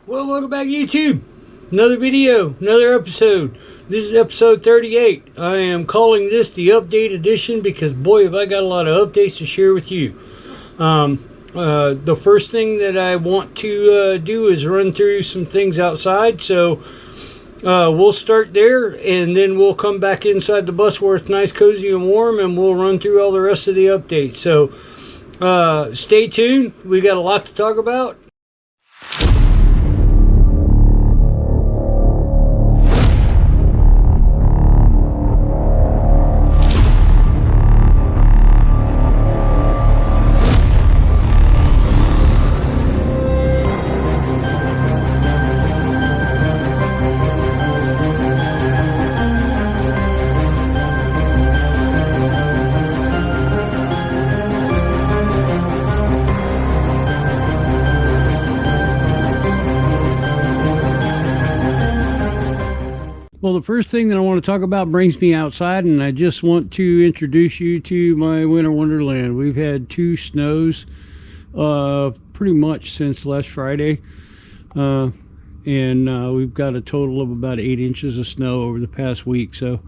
Well, welcome back, YouTube. Another video, another episode. This is episode 38. I am calling this the update edition because, boy, have I got a lot of updates to share with you. The first thing that I want to do is run through some things outside. So we'll start there, and then we'll come back inside the bus where it's nice, cozy, and warm, and we'll run through all the rest of the updates. So stay tuned. We got a lot to talk about. Well, the first thing that I want to talk about brings me outside, and I just want to introduce you to my winter wonderland. We've had 2 snows pretty much since last Friday, and we've got a total of about 8 inches of snow over the past week. So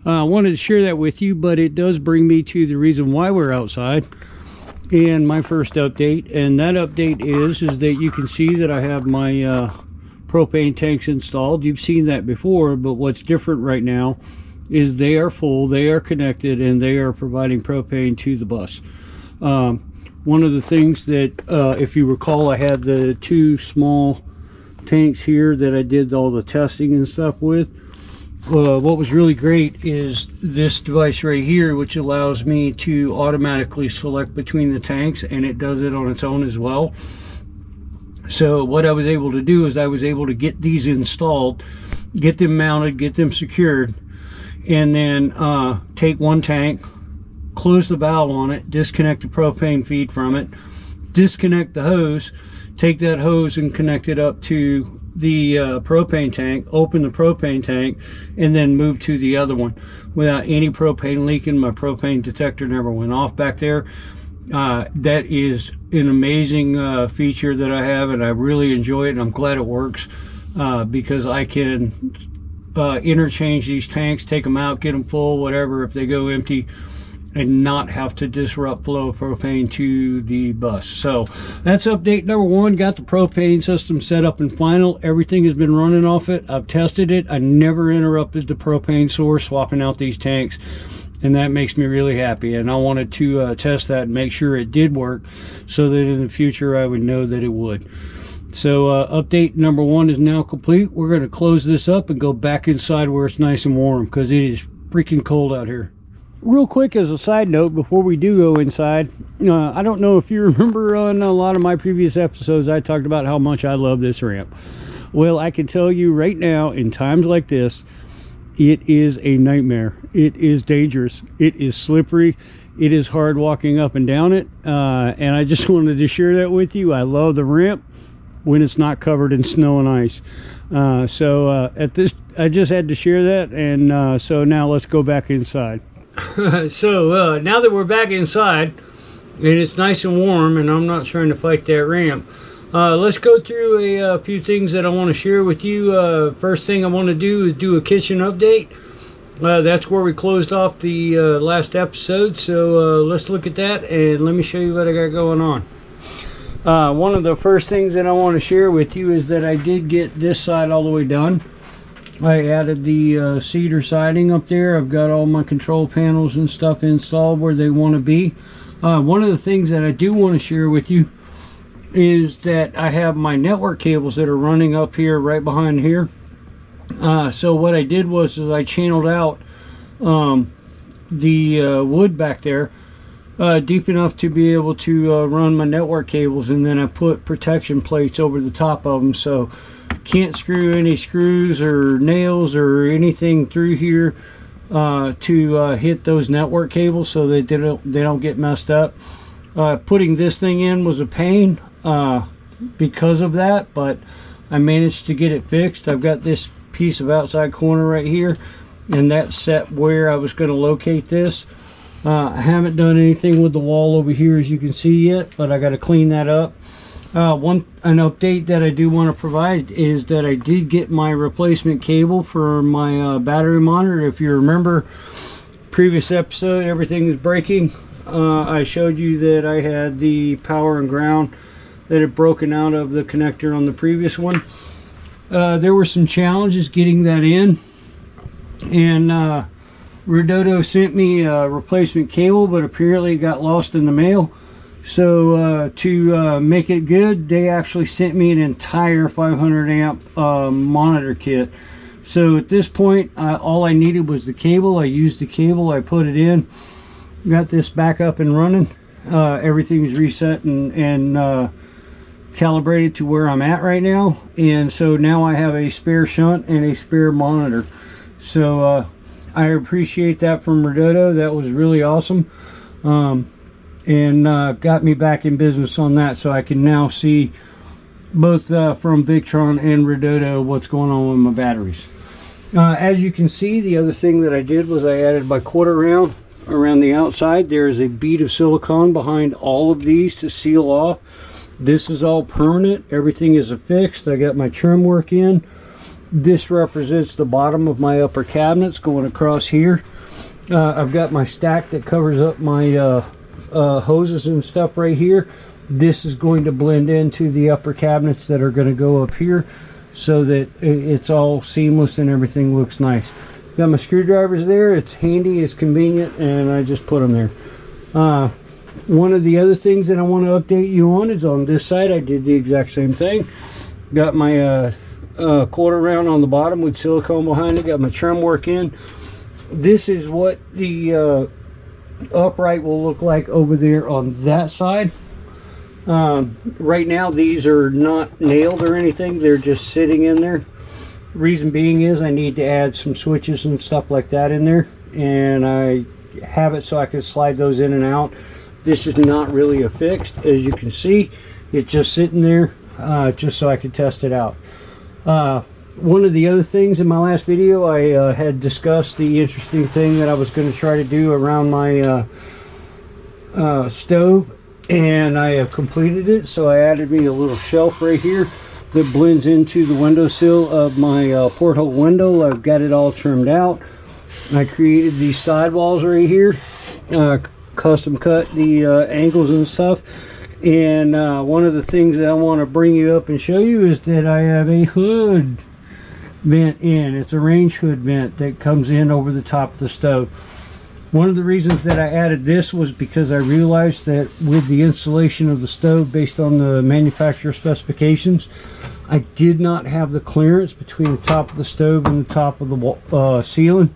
I wanted to share that with you, but it does bring me to the reason why we're outside and my first update. And that update is that you can see that I have my propane tanks installed. You've seen that before, but what's different right now is they are full, they are connected, and they are providing propane to the bus. One of the things that if you recall, I had the 2 small tanks here that I did all the testing and stuff with. What was really great is this device right here, which allows me to automatically select between the tanks, and it does it on its own as well. So what I was able to do is I was able to get these installed, get them mounted, get them secured, and then take one tank, close the valve on it, disconnect the propane feed from it, disconnect the hose, take that hose and connect it up to the propane tank, open the propane tank, and then move to the other one without any propane leaking. My propane detector never went off back there. That is an amazing feature that I have, and I really enjoy it, and I'm glad it works because I can interchange these tanks, take them out, get them full, whatever, if they go empty, and not have to disrupt flow of propane to the bus. So that's update number 1. Got the propane system set up and final. Everything has been running off it. I've tested it. I never interrupted the propane source swapping out these tanks, and that makes me really happy. And I wanted to test that and make sure it did work so that in the future I would know that it would. So update number 1 is now complete. We're going to close this up and go back inside where it's nice and warm because it is freaking cold out here. Real quick, as a side note, before we do go inside, I don't know if you remember on a lot of my previous episodes I talked about how much I love this ramp. Well, I can tell you right now, in times like this, it is a nightmare. It is dangerous. It is slippery. It is hard walking up and down it, and I just wanted to share that with you. I love the ramp when it's not covered in snow and ice. At this, I just had to share that, and so now let's go back inside. So now that we're back inside and it's nice and warm and I'm not trying to fight that ramp, let's go through a few things that I want to share with you. First thing I want to do is do a kitchen update. That's where we closed off the last episode, so let's look at that and let me show you what I got going on. One of the first things that I want to share with you is that I did get this side all the way done. I added the cedar siding up there. I've got all my control panels and stuff installed where they want to be. One of the things that I do want to share with you is that I have my network cables that are running up here right behind here. So what I did was I channeled out the wood back there deep enough to be able to run my network cables, and then I put protection plates over the top of them, so can't screw any screws or nails or anything through here to hit those network cables so that they don't get messed up. Putting this thing in was a pain because of that, but I managed to get it fixed. I've got this piece of outside corner right here, and that's set where I was going to locate this. I haven't done anything with the wall over here, as you can see, yet, but I got to clean that up. An update that I do want to provide is that I did get my replacement cable for my battery monitor. If you remember previous episode, everything is breaking. I showed you that I had the power and ground that had broken out of the connector on the previous one. There were some challenges getting that in, and Redodo sent me a replacement cable, but apparently it got lost in the mail. So to make it good, they actually sent me an entire 500 amp monitor kit. So at this point, all I needed was the cable. I used the cable, I put it in, got this back up and running. Everything's reset and calibrated to where I'm at right now. And so now I have a spare shunt and a spare monitor. So I appreciate that from Redodo. That was really awesome. And got me back in business on that, so I can now see both from Victron and Redodo what's going on with my batteries. As you can see, the other thing that I did was I added my quarter round around the outside. There is a bead of silicone behind all of these to seal off. This is all permanent. Everything is affixed. I got my trim work in. This represents the bottom of my upper cabinets going across here. I've got my stack that covers up my hoses and stuff right here. This is going to blend into the upper cabinets that are going to go up here, so that it's all seamless and everything looks nice. Got my screwdrivers there. It's handy, it's convenient, and I just put them there. One of the other things that I want to update you on is on this side I did the exact same thing. Got my quarter round on the bottom with silicone behind it. Got my trim work in. This is what the upright will look like over there on that side. Right now these are not nailed or anything, they're just sitting in there. Reason being is I need to add some switches and stuff like that in there, and I have it so I can slide those in and out. This is not really affixed, as you can see. It's just sitting there just so I can test it out. One of the other things in my last video, I had discussed the interesting thing that I was going to try to do around my stove, and I have completed it. So I added me a little shelf right here that blends into the windowsill of my porthole window. I've got it all trimmed out. I created these sidewalls right here, custom cut the angles and stuff. And one of the things that I want to bring you up and show you is that I have a hood vent in. It's a range hood vent that comes in over the top of the stove. One of the reasons that I added this was because I realized that with the installation of the stove, based on the manufacturer specifications, I did not have the clearance between the top of the stove and the top of the ceiling.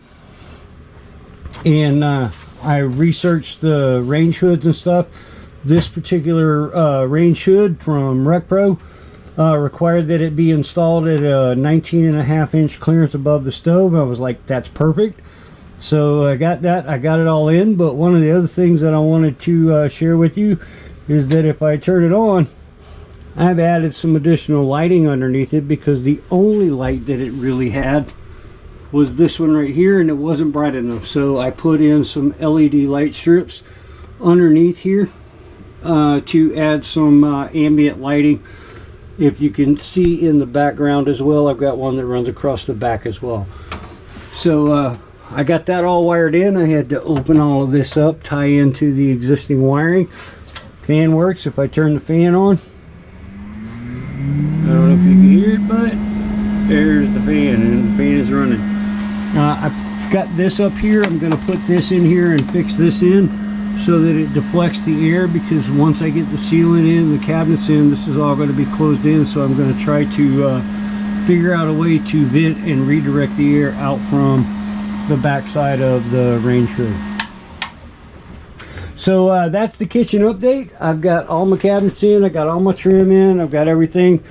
And I researched the range hoods and stuff. This particular range hood from RecPro required that it be installed at a 19.5 inch clearance above the stove. I was like, that's perfect. So I got that. I got it all in. But one of the other things that I wanted to share with you is that if I turn it on, I've added some additional lighting underneath it, because the only light that it really had was this one right here, and it wasn't bright enough. So I put in some LED light strips underneath here to add some ambient lighting. If you can see in the background as well, I've got one that runs across the back as well. So I got that all wired in. I had to open all of this up, tie into the existing wiring. Fan works. If I turn the fan on, I don't know if you can hear it, but there's the fan, and the fan is running. I've got this up here. I'm going to put this in here and fix this in so that it deflects the air, because once I get the ceiling in, the cabinets in, this is all going to be closed in. So I'm going to try to figure out a way to vent and redirect the air out from the back side of the range hood. So that's the kitchen update. I've got all my cabinets in, I got all my trim in, I've got everything.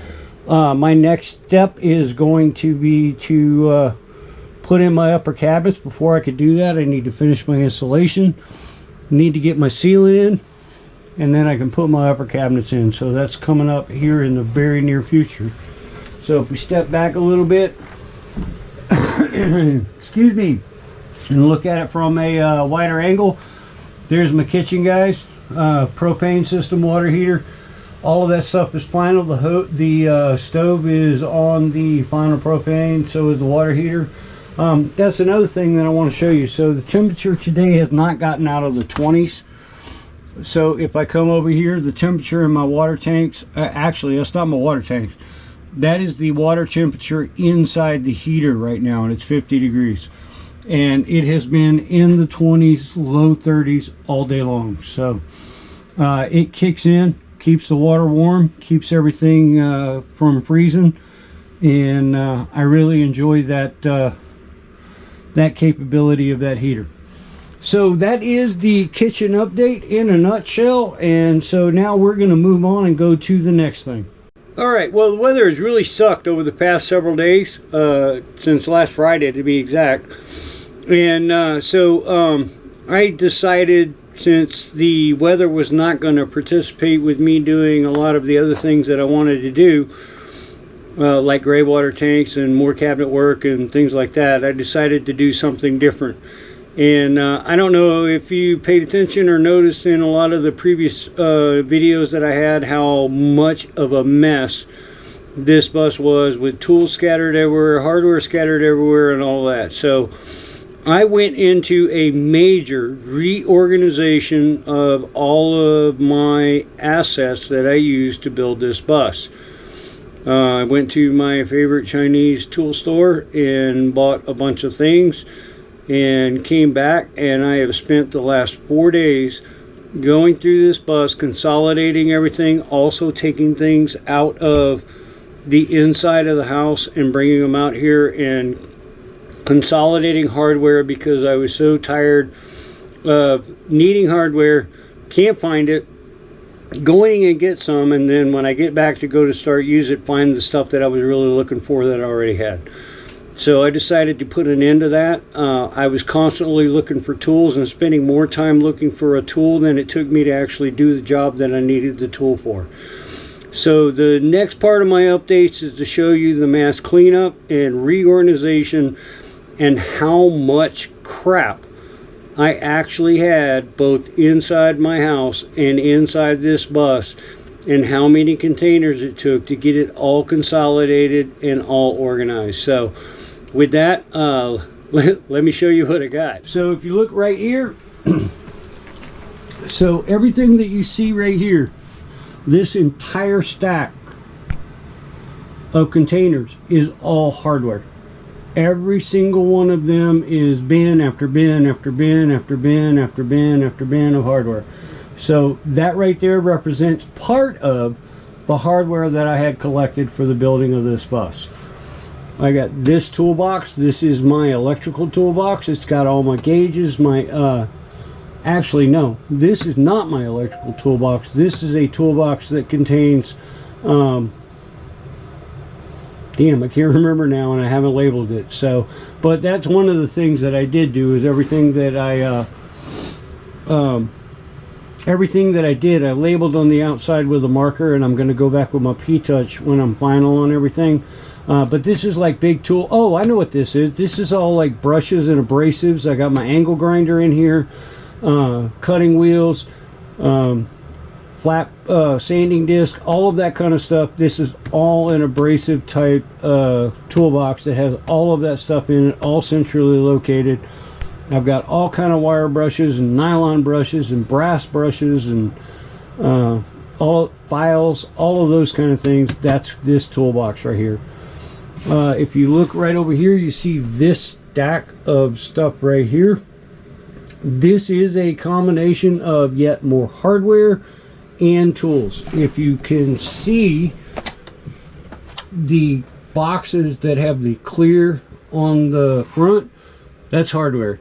My next step is going to be to put in my upper cabinets. Before I could do that, I need to finish my installation, need to get my ceiling in, and then I can put my upper cabinets in. So that's coming up here in the very near future. So if we step back a little bit, excuse me, and look at it from a wider angle, there's my kitchen, guys. Propane system water heater. all of that stuff is final. The stove is on the final propane, so is the water heater. That's another thing that I want to show you. So the temperature today has not gotten out of the 20s. So if I come over here, the temperature in my water tanks, actually that's not my water tanks, that is the water temperature inside the heater right now, and it's 50 degrees. And it has been in the 20s, low 30s all day long. So it kicks in, keeps the water warm, keeps everything from freezing, and I really enjoy that that capability of that heater. So that is the kitchen update in a nutshell, and so now we're going to move on and go to the next thing. All right, well, the weather has really sucked over the past several days, since last Friday to be exact. And so I decided, since the weather was not going to participate with me doing a lot of the other things that I wanted to do, like gray water tanks and more cabinet work and things like that, I decided to do something different. And I don't know if you paid attention or noticed in a lot of the previous videos that I had how much of a mess this bus was, with tools scattered everywhere, hardware scattered everywhere, and all that. So I went into a major reorganization of all of my assets that I used to build this bus. I went to my favorite Chinese tool store and bought a bunch of things, and came back, and I have spent the last 4 days going through this bus, consolidating everything, also taking things out of the inside of the house and bringing them out here, and consolidating hardware because I was so tired of needing hardware, can't find it, going and get some, and then when I get back to go to start use it, find the stuff that I was really looking for that I already had. So I decided to put an end to that. I was constantly looking for tools and spending more time looking for a tool than it took me to actually do the job that I needed the tool for. So the next part of my updates is to show you the mass cleanup and reorganization and how much crap I actually had both inside my house and inside this bus, and how many containers it took to get it all consolidated and all organized. So with that, let me show you what I got. So if you look right here, so everything that you see right here, this entire stack of containers is all hardware. Every single one of them is bin after bin after bin after bin after bin after bin of hardware. So that right there represents part of the hardware that I had collected for the building of this bus. I got this toolbox. This is my electrical toolbox. It's got all my gauges, my actually no, this is not my electrical toolbox. This is a toolbox that contains damn, I can't remember now, and I haven't labeled it. So, but that's one of the things that I did do, is everything that I did, I labeled on the outside with a marker, and I'm going to go back with my P-Touch when I'm final on everything. But this is like big tool. Oh, I know what this is. This is all like brushes and abrasives. I got my angle grinder in here, cutting wheels, flat sanding disc, all of that kind of stuff. This is all an abrasive type toolbox that has all of that stuff in it, all centrally located. I've got all kind of wire brushes and nylon brushes and brass brushes and all files, all of those kind of things. That's this toolbox right here. If you look right over here, you see this stack of stuff right here. This is a combination of yet more hardware and tools. If you can see the boxes that have the clear on the front, that's hardware.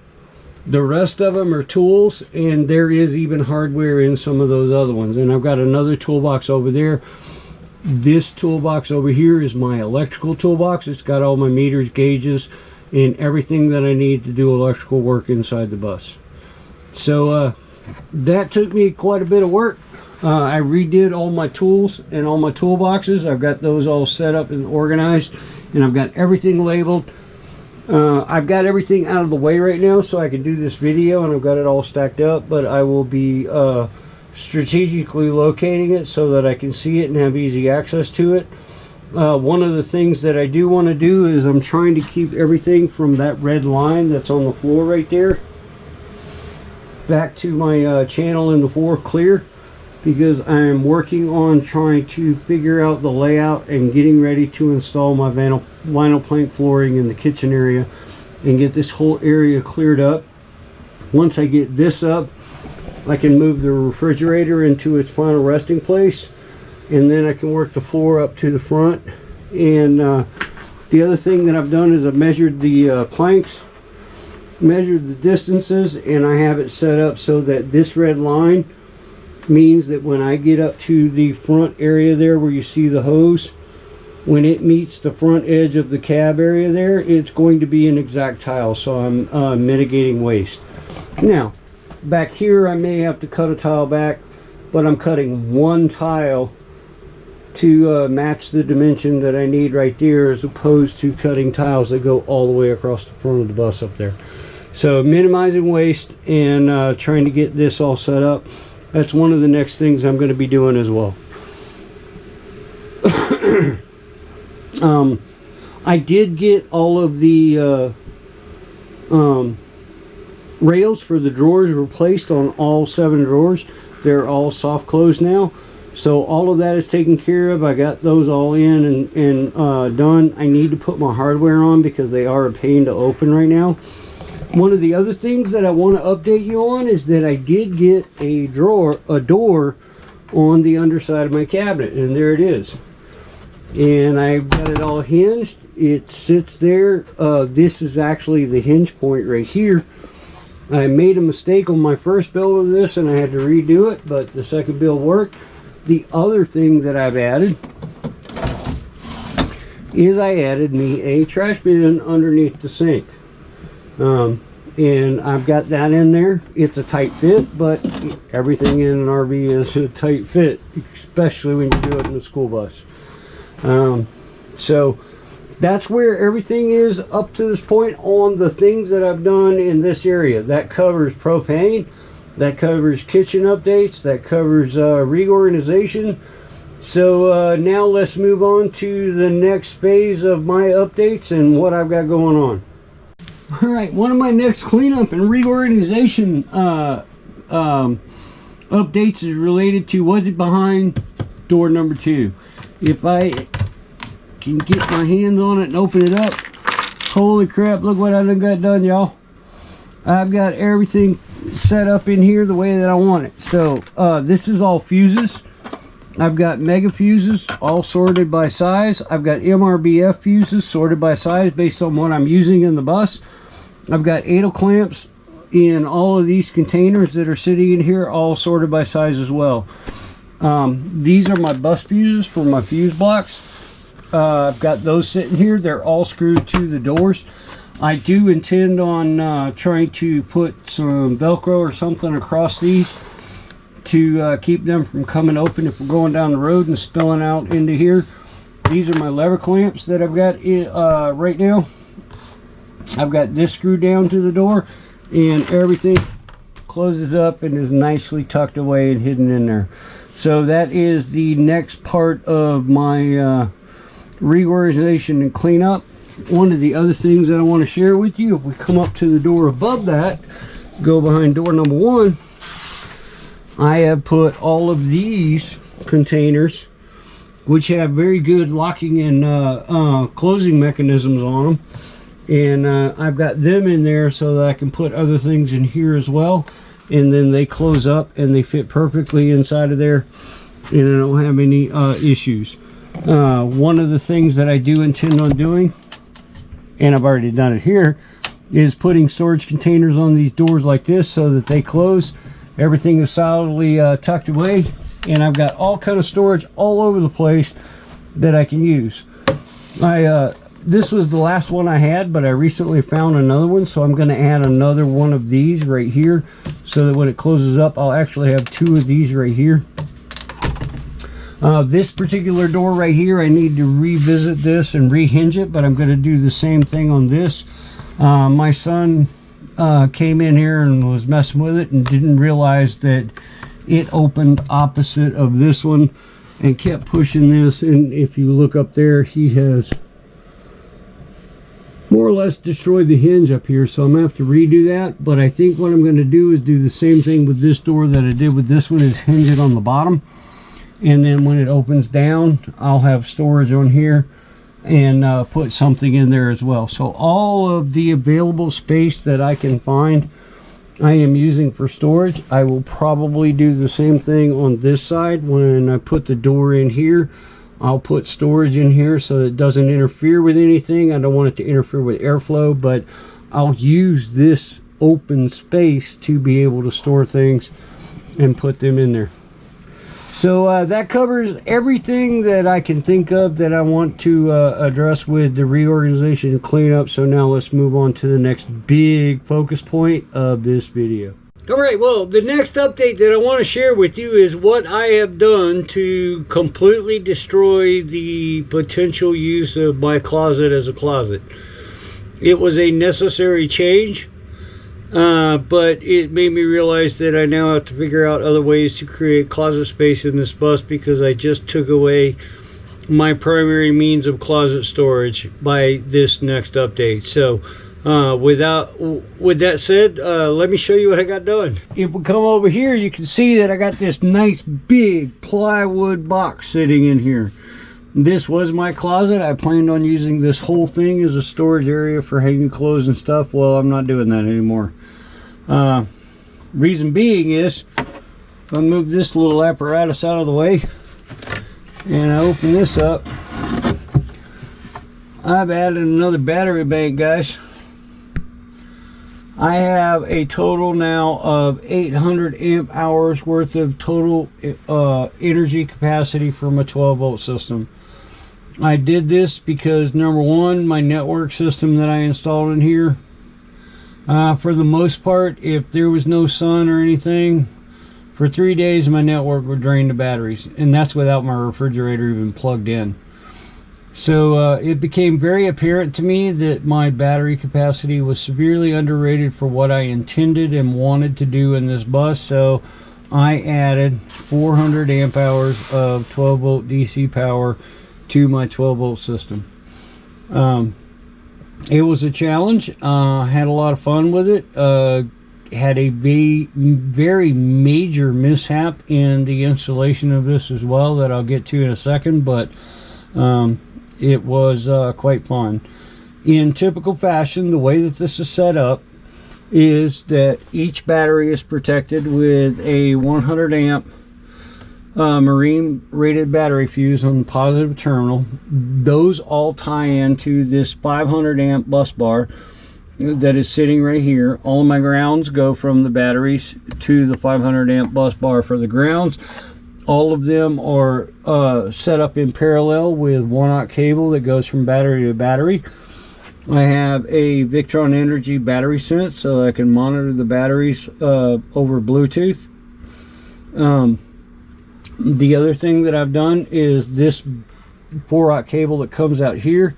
The rest of them are tools, and there is even hardware in some of those other ones. And I've got another toolbox over there. This toolbox over here is my electrical toolbox. It's got all my meters, gauges, and everything that I need to do electrical work inside the bus. So that took me quite a bit of work. I redid all my tools and all my toolboxes. I've got those all set up and organized, and I've got everything labeled. I've got everything out of the way right now so I can do this video, and I've got it all stacked up, but I will be strategically locating it so that I can see it and have easy access to it. One of the things that I do want to do is I'm trying to keep everything from that red line that's on the floor right there back to my channel in the floor clear, because I am working on trying to figure out the layout and getting ready to install my vinyl plank flooring in the kitchen area and get this whole area cleared up. Once I get this up, I can move the refrigerator into its final resting place, and then I can work the floor up to the front. And the other thing that I've done is I've measured the planks, measured the distances, and I have it set up so that this red line means that when I get up to the front area there where you see the hose, when it meets the front edge of the cab area there, it's going to be an exact tile, so I'm mitigating waste. Now back here I may have to cut a tile back, but I'm cutting one tile to match the dimension that I need right there, as opposed to cutting tiles that go all the way across the front of the bus up there. So minimizing waste and trying to get this all set up. That's one of the next things I'm going to be doing as well. I did get all of the rails for the drawers replaced on all 7 drawers. They're all soft close now, so all of that is taken care of. I got those all in and done. I need to put my hardware on because they are a pain to open right now. One of the other things that I want to update you on is that I did get a door on the underside of my cabinet, and there it is. And I've got it all hinged. It sits there. This is actually the hinge point right here. I made a mistake on my first build of this and I had to redo it, but the second build worked. The other thing that I've added is I added me a trash bin underneath the sink. And I've got that in there. It's a tight fit, but everything in an RV is a tight fit, especially when you do it in a school bus. So that's where everything is up to this point on the things that I've done in this area. That covers propane, that covers kitchen updates, that covers reorganization. So now let's move on to the next phase of my updates and what I've got going on. All right, one of my next cleanup and reorganization updates is related to what's behind door number 2. If I can get my hands on it and open it up, holy crap, look what I done got done, y'all. I've got everything set up in here the way that I want it. So this is all fuses. I've got mega fuses all sorted by size. I've got MRBF fuses sorted by size based on what I'm using in the bus. I've got ADL clamps in all of these containers that are sitting in here, all sorted by size as well. These are my bus fuses for my fuse blocks. I've got those sitting here. They're all screwed to the doors. I do intend on trying to put some Velcro or something across these to keep them from coming open if we're going down the road and spilling out into here. These are my lever clamps that I've got right now. I've got this screwed down to the door, and everything closes up and is nicely tucked away and hidden in there. So that is the next part of my reorganization and cleanup. One of the other things that I want to share with you, if we come up to the door above that, go behind door number 1, I have put all of these containers, which have very good locking and closing mechanisms on them, and I've got them in there so that I can put other things in here as well, and then they close up and they fit perfectly inside of there, and I don't have any issues. One of the things that I do intend on doing, and I've already done it here, is putting storage containers on these doors like this so that they close. Everything is solidly tucked away, and I've got all kind of storage all over the place that I can use. This was the last one I had, but I recently found another one, so I'm going to add another one of these right here so that when it closes up, I'll actually have 2 of these right here. This particular door right here, I need to revisit this and rehinge it, but I'm going to do the same thing on this. My son came in here and was messing with it and didn't realize that it opened opposite of this one and kept pushing this, and if you look up there, he has more or less destroyed the hinge up here, so I'm gonna have to redo that. But I think what I'm going to do is do the same thing with this door that I did with this one, is hinge it on the bottom, and then when it opens down, I'll have storage on here and put something in there as well. So all of the available space that I can find, I am using for storage. I will probably do the same thing on this side. When I put the door in here, I'll put storage in here so it doesn't interfere with anything. I don't want it to interfere with airflow, but I'll use this open space to be able to store things and put them in there. So that covers everything that I can think of that I want to address with the reorganization and cleanup. So now let's move on to the next big focus point of this video. All right, well, the next update that I want to share with you is what I have done to completely destroy the potential use of my closet as a closet. It was a necessary change, but it made me realize that I now have to figure out other ways to create closet space in this bus, because I just took away my primary means of closet storage by this next update. So with that said, let me show you what I got done. If we come over here, you can see that I got this nice big plywood box sitting in here. This was my closet. I planned on using this whole thing as a storage area for hanging clothes and stuff. Well, I'm not doing that anymore. Reason being is, if I move this little apparatus out of the way and I open this up, I've added another battery bank, guys. I have a total now of 800 amp hours worth of total energy capacity from a 12 volt system. I did this because, number one, my network system that I installed in here, for the most part, if there was no sun or anything, for 3 days my network would drain the batteries, and that's without my refrigerator even plugged in. So it became very apparent to me that my battery capacity was severely underrated for what I intended and wanted to do in this bus. So I added 400 amp hours of 12 volt DC power to my 12 volt system. It was a challenge. Had a lot of fun with it. Had a very major mishap in the installation of this as well that I'll get to in a second, but it was quite fun. In typical fashion, the way that this is set up is that each battery is protected with a 100 amp marine rated battery fuse on the positive terminal. Those all tie into this 500 amp bus bar that is sitting right here. All of my grounds go from the batteries to the 500 amp bus bar for the grounds. All of them are set up in parallel with 1/aught cable that goes from battery to battery. I have a Victron Energy battery sense so I can monitor the batteries over Bluetooth. The other thing that I've done is this 4/aught cable that comes out here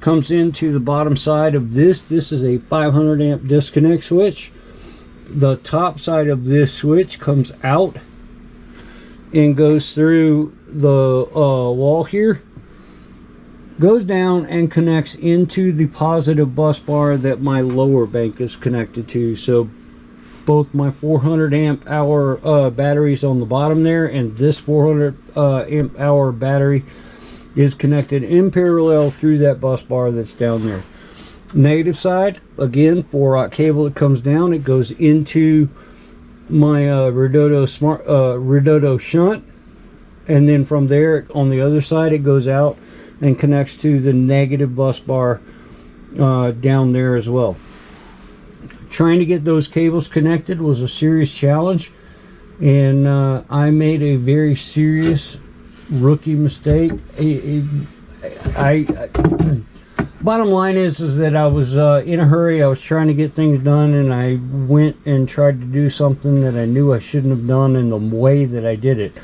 comes into the bottom side of this. This is a 500 amp disconnect switch. The top side of this switch comes out and goes through the wall here, goes down and connects into the positive bus bar that my lower bank is connected to. So both my 400 amp hour batteries on the bottom there and this 400 amp hour battery is connected in parallel through that bus bar that's down there. Negative side, again, 4/aught cable that comes down. It goes into my Redodo shunt, and then from there on the other side it goes out and connects to the negative bus bar down there as well. Trying to get those cables connected was a serious challenge, and I made a very serious rookie mistake. Bottom line is that I was in a hurry. I was trying to get things done, and I went and tried to do something that I knew I shouldn't have done in the way that I did it.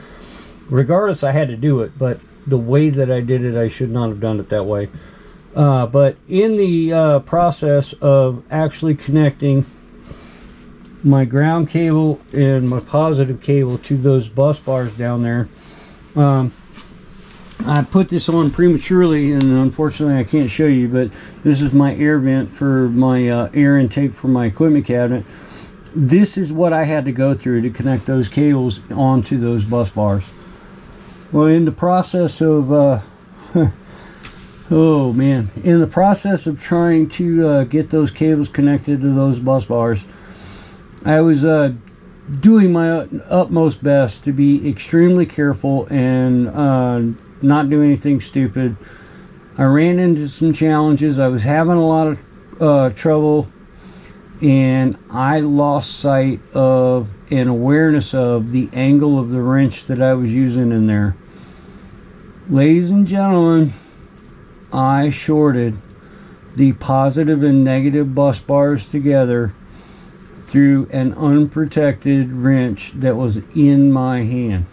Regardless, I had to do it, but the way that I did it, I should not have done it that way. But in the process of actually connecting my ground cable and my positive cable to those bus bars down there. I put this on prematurely, and unfortunately I can't show you, but this is my air vent for my air intake for my equipment cabinet. This is what I had to go through to connect those cables onto those bus bars. Well, in the process of oh man, in the process of trying to get those cables connected to those bus bars, I was doing my utmost best to be extremely careful and not do anything stupid. I ran into some challenges. I was having a lot of trouble, and I lost sight of and awareness of the angle of the wrench that I was using in there. Ladies and gentlemen, I shorted the positive and negative bus bars together through an unprotected wrench that was in my hand.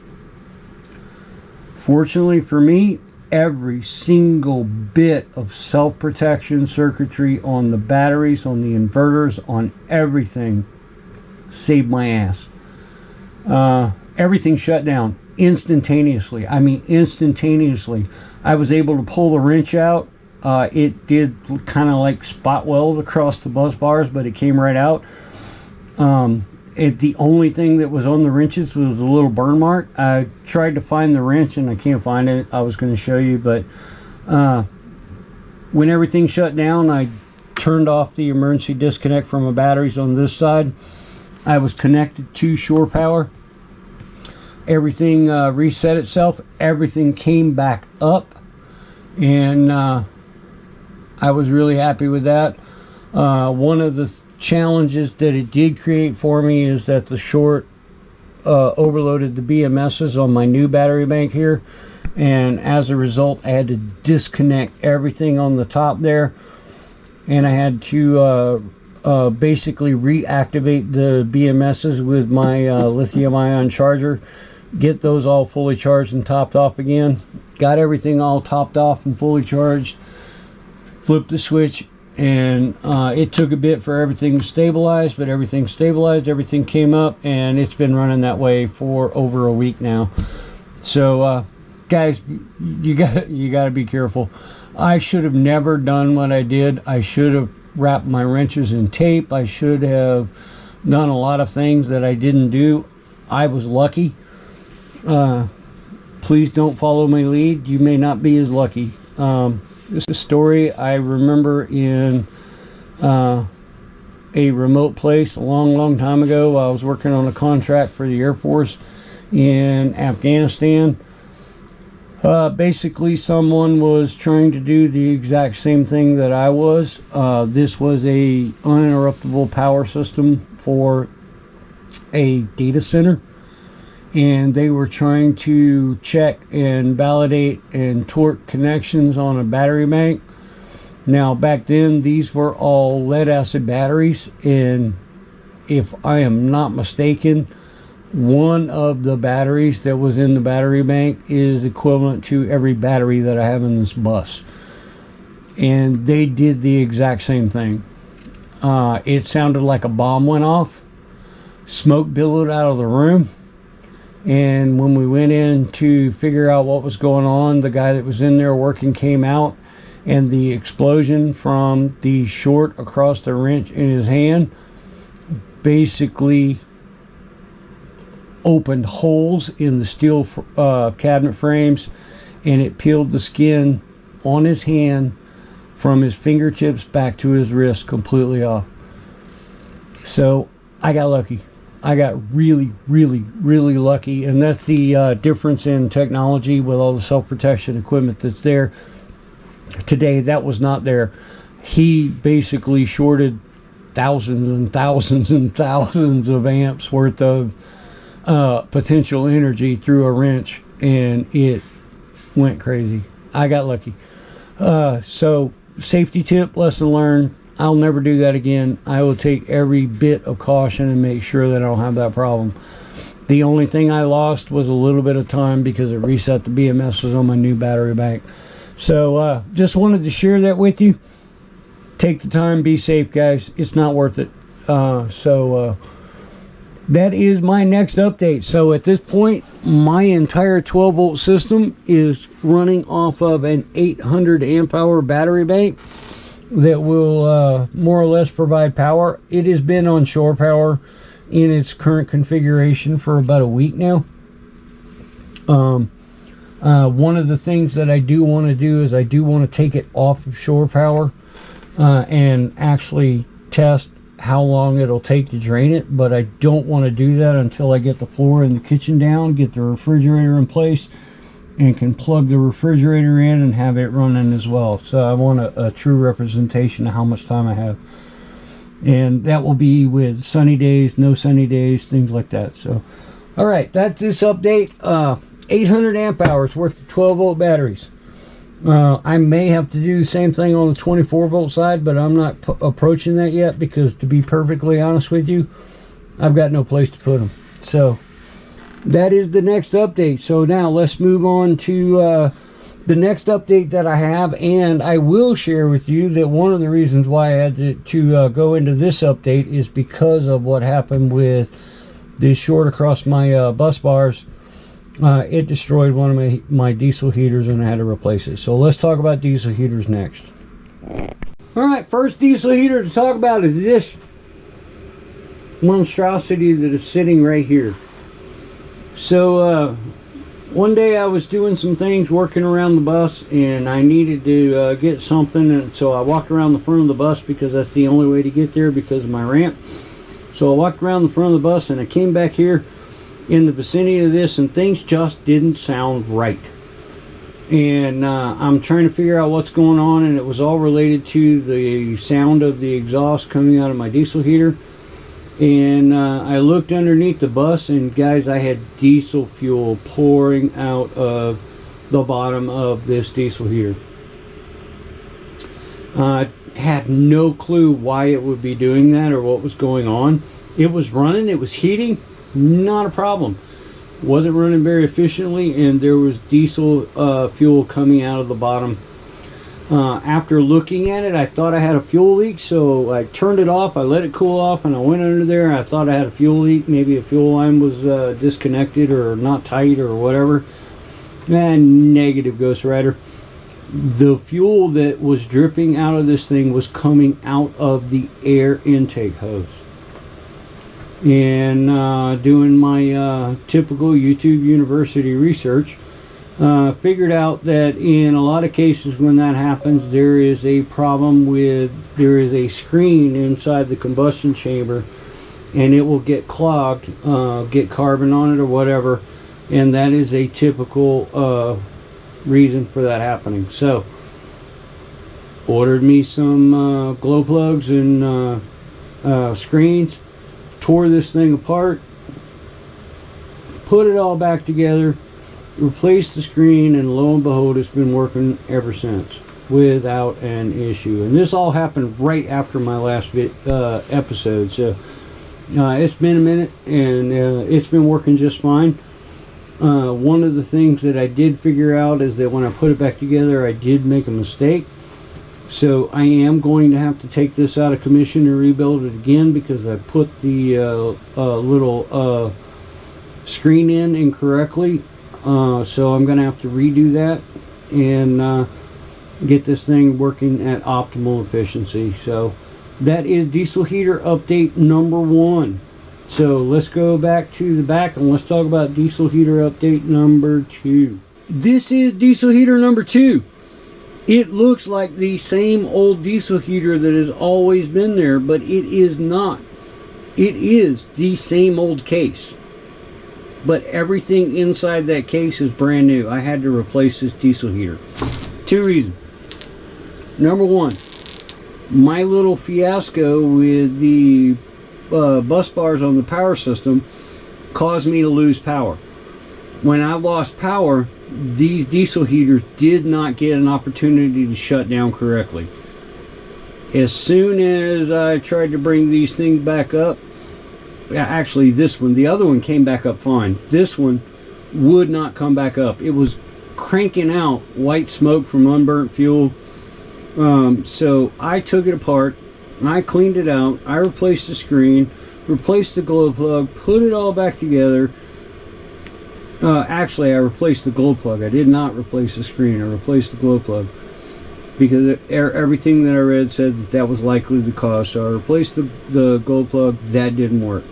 Fortunately for me, every single bit of self-protection circuitry on the batteries, on the inverters, on everything saved my ass. Everything shut down instantaneously. I mean instantaneously. I was able to pull the wrench out. It did kind of like spot weld across the bus bars, but it came right out. The only thing that was on the wrenches was a little burn mark. I tried to find the wrench and I can't find it. I was going to show you, but when everything shut down, I turned off the emergency disconnect from my batteries on this side. I was connected to shore power. Everything reset itself. Everything came back up, and I was really happy with that. One of the challenges that it did create for me is that the short overloaded the BMSs on my new battery bank here, and as a result I had to disconnect everything on the top there, and I had to basically reactivate the BMSs with my lithium ion charger, get those all fully charged and topped off again. Got everything all topped off and fully charged, flipped the switch, and it took a bit for everything to stabilize, but everything stabilized, everything came up, and it's been running that way for over a week now. So guys, you gotta be careful. I should have never done what I did. I should have wrapped my wrenches in tape. I should have done a lot of things that I didn't do. I was lucky. Please don't follow my lead. You may not be as lucky. This is a story I remember in a remote place a long time ago while I was working on a contract for the Air Force in Afghanistan. Basically, someone was trying to do the exact same thing that I was. This was a uninterruptible power system for a data center, and they were trying to check and validate and torque connections on a battery bank. Now back then these were all lead acid batteries, and if I am not mistaken, one of the batteries that was in the battery bank is equivalent to every battery that I have in this bus, and they did the exact same thing. It sounded like a bomb went off, smoke billowed out of the room, and when we went in to figure out what was going on, the guy that was in there working came out, and the explosion from the short across the wrench in his hand basically opened holes in the steel cabinet frames, and it peeled the skin on his hand from his fingertips back to his wrist completely off. So I got lucky. I got really lucky, and that's the difference in technology with all the self-protection equipment that's there today. That was not there. He basically shorted thousands and thousands and thousands of amps worth of potential energy through a wrench, and it went crazy. I got lucky. So safety tip, lesson learned. I'll never do that again. I will take every bit of caution and make sure that I don't have that problem. The only thing I lost was a little bit of time because it reset the BMSs on my new battery bank. So just wanted to share that with you. Take the time, be safe, guys. It's not worth it. that is my next update. So at this point, my entire 12 volt system is running off of an 800 amp hour battery bank that will more or less provide power. It has been on shore power in its current configuration for about a week now. One of the things that I do want to do is I do want to take it off of shore power and actually test how long it'll take to drain it, but I don't want to do that until I get the floor in the kitchen down, get the refrigerator in place, and can plug the refrigerator in and have it running as well. So I want a true representation of how much time I have, and that will be with sunny days, no sunny days, things like that. So all right, that's this update. 800 amp hours worth of 12 volt batteries. I may have to do the same thing on the 24 volt side, but I'm not approaching that yet because, to be perfectly honest with you, I've got no place to put them. So that is the next update. So now let's move on to the next update that I have, and I will share with you that one of the reasons why I had to go into this update is because of what happened with this short across my bus bars. It destroyed one of my diesel heaters and I had to replace it. So let's talk about diesel heaters next. Alright, first diesel heater to talk about is this monstrosity that is sitting right here. So one day I was doing some things working around the bus and I needed to get something, and so I walked around the front of the bus because that's the only way to get there because of my ramp. So I walked around the front of the bus and I came back here in the vicinity of this, and things just didn't sound right. And I'm trying to figure out what's going on, and it was all related to the sound of the exhaust coming out of my diesel heater. And I looked underneath the bus, and guys, I had diesel fuel pouring out of the bottom of this diesel heater. I had no clue why it would be doing that or what was going on. It was running, it was heating, not a problem. Wasn't running very efficiently, and there was diesel fuel coming out of the bottom. After looking at it, I thought I had a fuel leak, so I turned it off, I let it cool off, and I went under there. I thought I had a fuel leak. Maybe a fuel line was disconnected or not tight or whatever. And negative, Ghost Rider. The fuel that was dripping out of this thing was coming out of the air intake hose. And doing my typical YouTube University research, figured out that in a lot of cases when that happens, there is a problem with, there is a screen inside the combustion chamber, and it will get clogged, get carbon on it or whatever, and that is a typical reason for that happening. So ordered me some glow plugs and screens, tore this thing apart, put it all back together, replaced the screen, and lo and behold, it's been working ever since without an issue. And this all happened right after my last episode, so it's been a minute, and it's been working just fine. One of the things that I did figure out is that when I put it back together, I did make a mistake. So I am going to have to take this out of commission and rebuild it again because I put the little screen in incorrectly. So I'm going to have to redo that and get this thing working at optimal efficiency. So that is diesel heater update number 1. So let's go back to the back and let's talk about diesel heater update number 2. This is diesel heater number 2. It looks like the same old diesel heater that has always been there, but it is not. It is the same old case, but everything inside that case is brand new. I had to replace this diesel heater. 2 reasons. Number 1, my little fiasco with the bus bars on the power system caused me to lose power. When I lost power, these diesel heaters did not get an opportunity to shut down correctly. As soon as I tried to bring these things back up, actually this one, the other one came back up fine. This one would not come back up. It was cranking out white smoke from unburnt fuel. So I took it apart, I cleaned it out, I replaced the screen, replaced the glow plug, put it all back together. Actually, I replaced the glow plug. I did not replace the screen. I replaced the glow plug because everything that I read said that that was likely the cause. So I replaced the glow plug. That didn't work.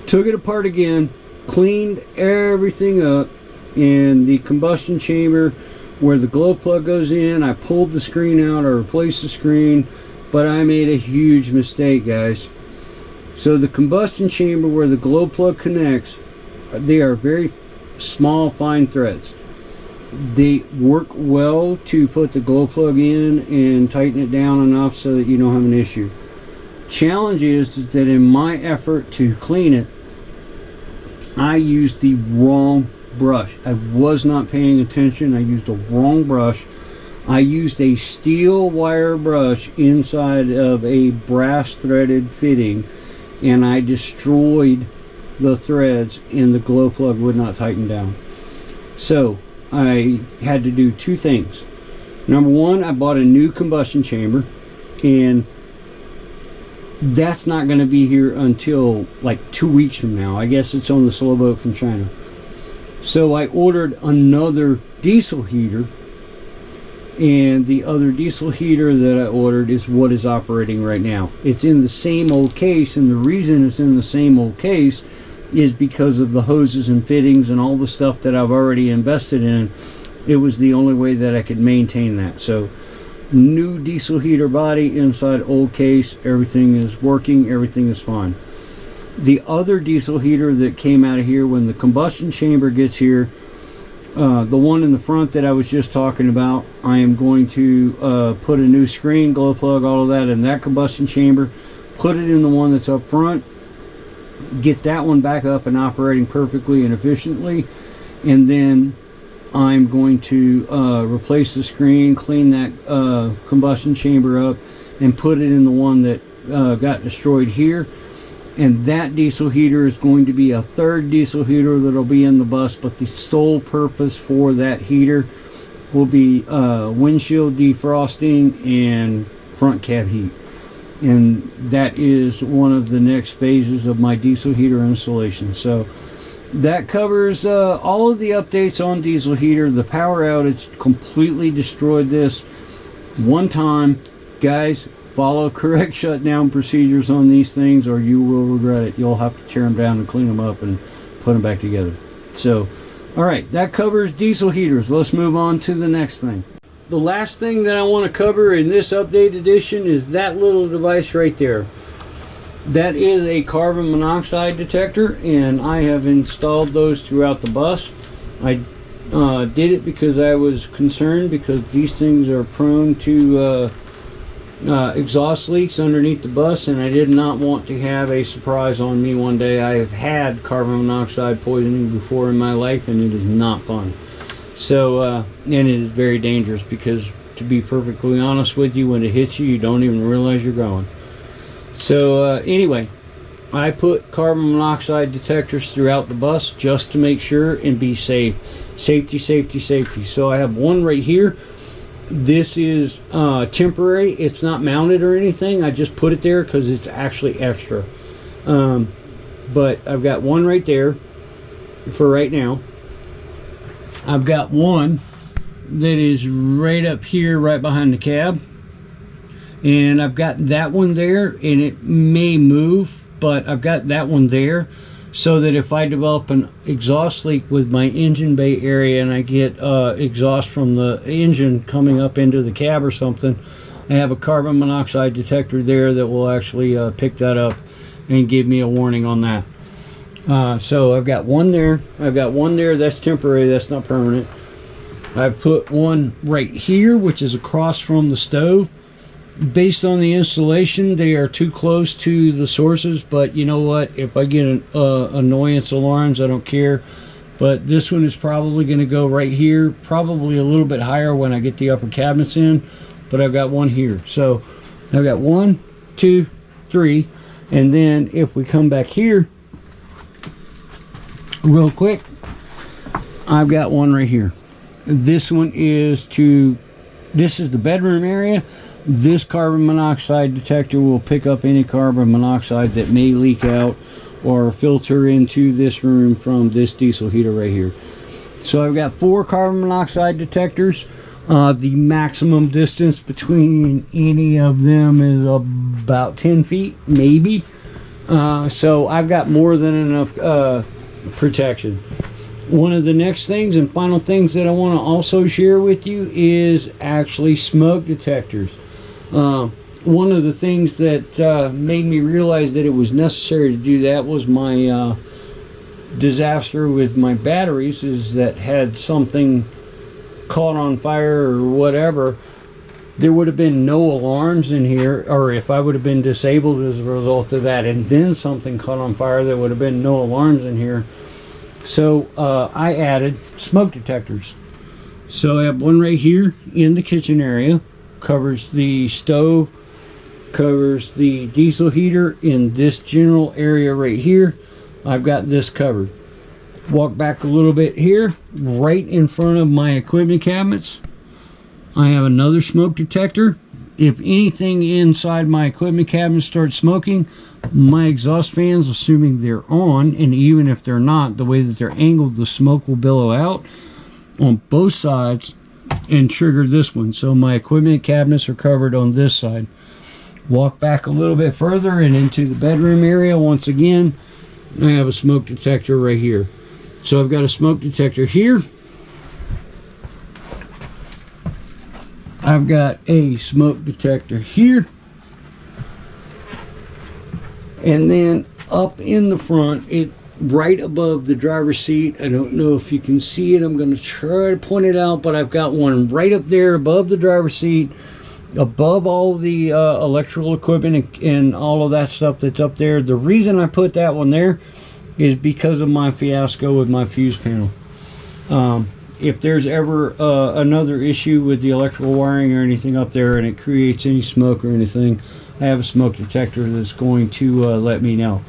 Took it apart again, cleaned everything up, and the combustion chamber where the glow plug goes in, I pulled the screen out. I replaced the screen, but I made a huge mistake, guys. So the combustion chamber where the glow plug connects, they are very small, fine threads. They work well to put the glow plug in and tighten it down enough so that you don't have an issue. Challenge is that in my effort to clean it, I used the wrong brush. I was not paying attention. I used the wrong brush. I used a steel wire brush inside of a brass threaded fitting, and I destroyed the threads, and the glow plug would not tighten down. So I had to do two things. Number one, I bought a new combustion chamber, and that's not going to be here until like 2 weeks from now. I guess it's on the slow boat from China. So I ordered another diesel heater, and the other diesel heater that I ordered is what is operating right now. It's in the same old case, and the reason it's in the same old case is because of the hoses and fittings and all the stuff that I've already invested in. It was the only way that I could maintain that. So new diesel heater body inside old case, everything is working, everything is fine. The other diesel heater that came out of here when the combustion chamber gets here, the one in the front that I was just talking about, I am going to put a new screen, glow plug, all of that in that combustion chamber, put it in the one that's up front, get that one back up and operating perfectly and efficiently, and then I'm going to replace the screen, clean that combustion chamber up, and put it in the one that got destroyed here. And that diesel heater is going to be a third diesel heater that'll be in the bus, but the sole purpose for that heater will be windshield defrosting and front cab heat. And that is one of the next phases of my diesel heater installation. So that covers all of the updates on diesel heater. The power outage completely destroyed this one time. Guys, follow correct shutdown procedures on these things or you will regret it. You'll have to tear them down and clean them up and put them back together. So, alright, that covers diesel heaters. Let's move on to the next thing. The last thing that I want to cover in this update edition is that little device right there. That is a carbon monoxide detector, and I have installed those throughout the bus. I did it because I was concerned because these things are prone to exhaust leaks underneath the bus, and I did not want to have a surprise on me one day. I have had carbon monoxide poisoning before in my life, and it is not fun. So, and it is very dangerous because, to be perfectly honest with you, when it hits you, you don't even realize you're going. So, anyway, I put carbon monoxide detectors throughout the bus just to make sure and be safe. Safety, safety, safety. So I have one right here. This is temporary. It's not mounted or anything. I just put it there because it's actually extra. But I've got one right there for right now. I've got one that is right up here, right behind the cab. And I've got that one there, and it may move, but I've got that one there so that if I develop an exhaust leak with my engine bay area and I get exhaust from the engine coming up into the cab or something, I have a carbon monoxide detector there that will actually pick that up and give me a warning on that. So I've got one there. I've got one there. That's temporary. That's not permanent. I've put one right here, which is across from the stove. Based on the installation, they are too close to the sources, but you know what? If I get an annoyance alarms, I don't care. But this one is probably going to go right here, probably a little bit higher when I get the upper cabinets in, but I've got one here. So I've got 1, 2, 3, and then if we come back here real quick, I've got one right here. This one is this is the bedroom area. This carbon monoxide detector will pick up any carbon monoxide that may leak out or filter into this room from this diesel heater right here. So I've got 4 carbon monoxide detectors. The maximum distance between any of them is about 10 feet, maybe. So I've got more than enough protection. One of the next things and final things that I want to also share with you is actually smoke detectors. One of the things that made me realize that it was necessary to do that was my disaster with my batteries, is that had something caught on fire or whatever, there would have been no alarms in here, or if I would have been disabled as a result of that and then something caught on fire, there would have been no alarms in here. So I added smoke detectors. So I have one right here in the kitchen area, covers the stove, covers the diesel heater. In this general area right here, I've got this covered. Walk back a little bit here, right in front of my equipment cabinets, I have another smoke detector. If anything inside my equipment cabinet starts smoking, my exhaust fans, assuming they're on, and even if they're not, the way that they're angled, the smoke will billow out on both sides and trigger this one. So my equipment cabinets are covered on this side. Walk back a little bit further and into the bedroom area. Once again, I have a smoke detector right here. So I've got a smoke detector here. I've got a smoke detector here. And then up in the front, it right above the driver's seat. I don't know if you can see it. I'm going to try to point it out, but I've got one right up there above the driver's seat, above all the electrical equipment and all of that stuff that's up there. The reason I put that one there is because of my fiasco with my fuse panel. If there's ever another issue with the electrical wiring or anything up there and it creates any smoke or anything, I have a smoke detector that's going to let me know.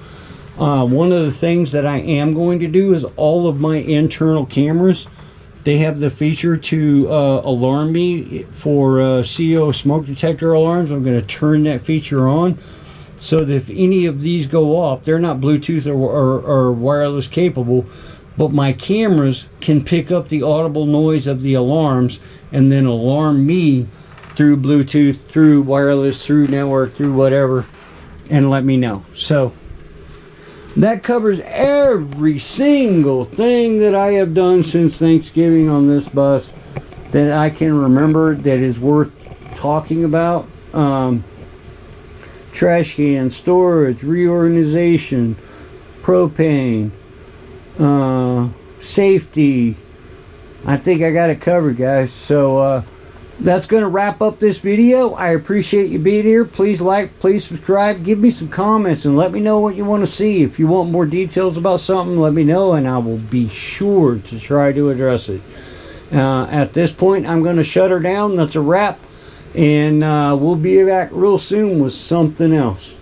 One of the things that I am going to do is all of my internal cameras, they have the feature to alarm me for CO smoke detector alarms. I'm going to turn that feature on so that if any of these go off, they're not Bluetooth or wireless capable, but my cameras can pick up the audible noise of the alarms and then alarm me through Bluetooth, through wireless, through network, through whatever, and let me know. So that covers every single thing that I have done since Thanksgiving on this bus that I can remember that is worth talking about. Trash can, storage, reorganization, propane, safety. I think I got it covered, guys. So that's going to wrap up this video. I appreciate you being here. Please like, please subscribe, give me some comments and let me know what you want to see. If you want more details about something, let me know and I will be sure to try to address it. At this point, I'm going to shut her down. That's a wrap, and we'll be back real soon with something else.